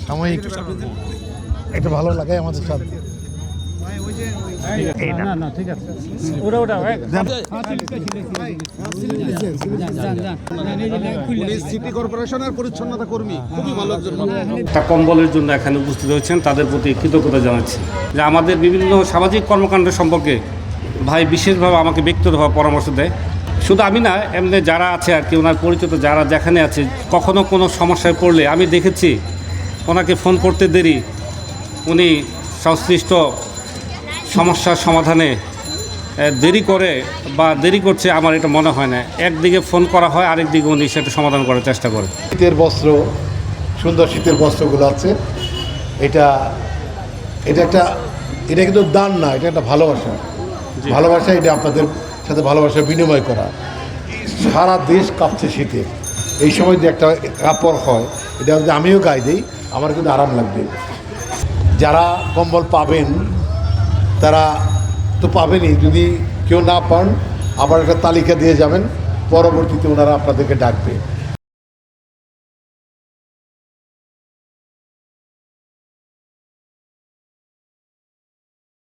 সাময়িক এটা ভালো লাগে আমাদের সাথে। সিটি কর্পোরেশনের পরিচ্ছন্নতা কর্মী, খুবই ভালো একজন মানুষ। একটা কম্বলের জন্য এখানে উপস্থিত হয়েছেন, তাদের প্রতি কৃতজ্ঞতা জানাচ্ছি। যে আমাদের বিভিন্ন সামাজিক কর্মকাণ্ড সম্পর্কে ভাই বিশেষভাবে আমাকে ব্যক্তিগতভাবে পরামর্শ দেয়। শুধু আমি না, এমনি যারা আছে আর কি, ওনার পরিচিত যারা যেখানে আছে, কখনো কোনো সমস্যায় পড়লে আমি দেখেছি ওনাকে ফোন করতে দেরি, উনি সংশ্লিষ্ট সমস্যার সমাধানে দেরি করে বা দেরি করছে আমার এটা মনে হয় না। একদিকে ফোন করা হয়, আরেকদিকে উনি সেটা সমাধান করার চেষ্টা করেন। শীতের বস্ত্র, সুন্দর শীতের বস্ত্রগুলো আছে, এটা কিন্তু দান না, এটা একটা ভালোবাসা। ভালোবাসা, এটা আপনাদের সাথে ভালোবাসা বিনিময় করা। সারা দেশ কাঁপছে শীতে, এই সময় যে একটা কাপড় হয়, এটা যদি আমিও গায়ে দিই আমার কিন্তু আরাম লাগবে। যারা কম্বল পাবেন তারা তো পাবেনই, যদি কেউ না পান আবার একটা তালিকা দিয়ে যাবেন, পরবর্তীতে ওনারা আপনাদেরকে ডাকবে।